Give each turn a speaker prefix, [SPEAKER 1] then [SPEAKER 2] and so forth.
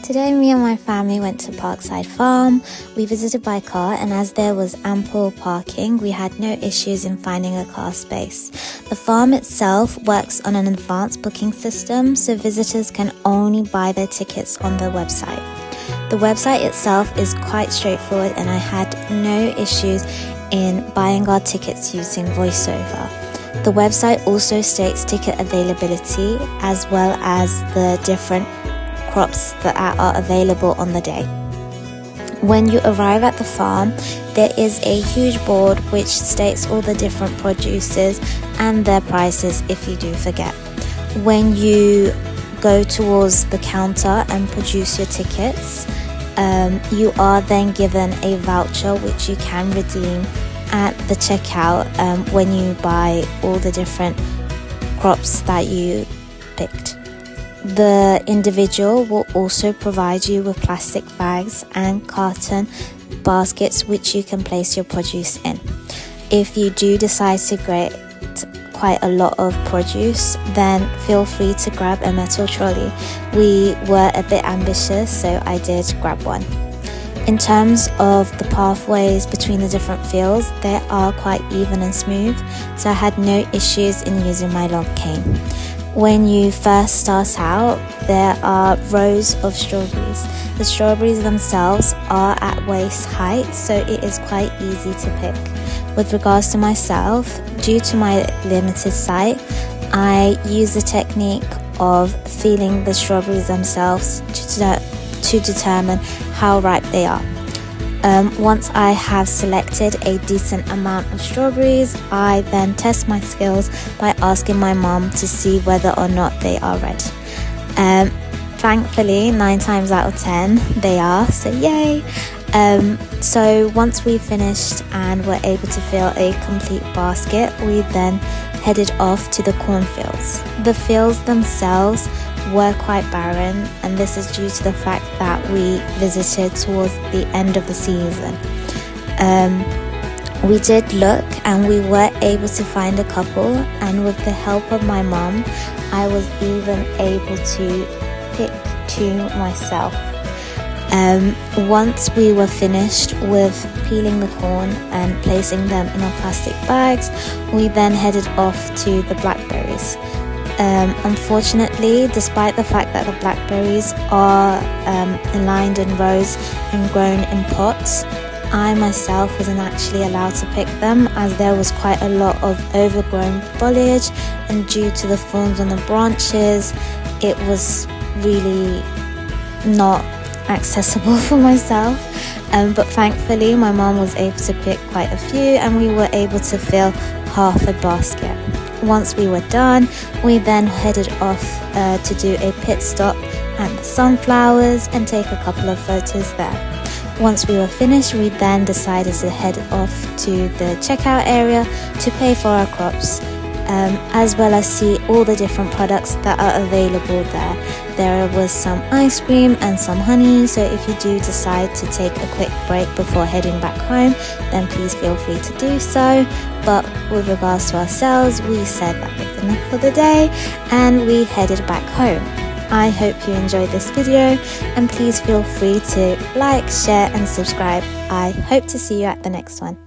[SPEAKER 1] Today me and my family went to Parkside Farm. We visited by car, and as there was ample parking, we had no issues in finding a car space. The farm itself works on an advanced booking system, so visitors can only buy their tickets on the website. The website itself is quite straightforward, and I had no issues in buying our tickets using VoiceOver. The website also states ticket availability as well as the different crops that are available on the day. When you arrive at the farm, there is a huge board which states all the different producers and their prices if you do forget. When you go towards the counter and produce your tickets, you are then given a voucher which you can redeem at the checkout when you buy all the different crops that you picked. The individual will also provide you with plastic bags and carton baskets which you can place your produce in. If you do decide to get quite a lot of produce, then feel free to grab a metal trolley. We were a bit ambitious, so I did grab one. In terms of the pathways between the different fields, they are quite even and smooth, so I had no issues in using my long cane. When you first start out, there are rows of strawberries. The strawberries themselves are at waist height, so it is quite easy to pick. With regards to myself, due to my limited sight, I use the technique of feeling the strawberries themselves to determine how ripe they are. Once I have selected a decent amount of strawberries, I then test my skills by asking my mom to see whether or not they are red. Thankfully, 9 times out of 10 they are, so yay! So once we finished and were able to fill a complete basket, we then headed off to the cornfields. The fields themselves were quite barren, and this is due to the fact that we visited towards the end of the season. We did look and we were able to find a couple, and with the help of my mom, I was even able to pick 2 myself. Once we were finished with peeling the corn and placing them in our plastic bags, we then headed off to the blackberries. Unfortunately, despite the fact that the blackberries are aligned in rows and grown in pots, I myself wasn't actually allowed to pick them, as there was quite a lot of overgrown foliage, and due to the thorns on the branches, it was really not accessible for myself. But thankfully my mom was able to pick quite a few, and we were able to fill half a basket. Once we were done, we then headed off to do a pit stop at the sunflowers and take a couple of photos there. Once we were finished, we then decided to head off to the checkout area to pay for our crops, as well as see all the different products that are available there. There was some ice cream and some honey, so if you do decide to take a quick break before heading back home, then please feel free to do so. But with regards to ourselves, we said that was enough for the day and we headed back home. I hope you enjoyed this video, and please feel free to like, share and subscribe. I hope to see you at the next one.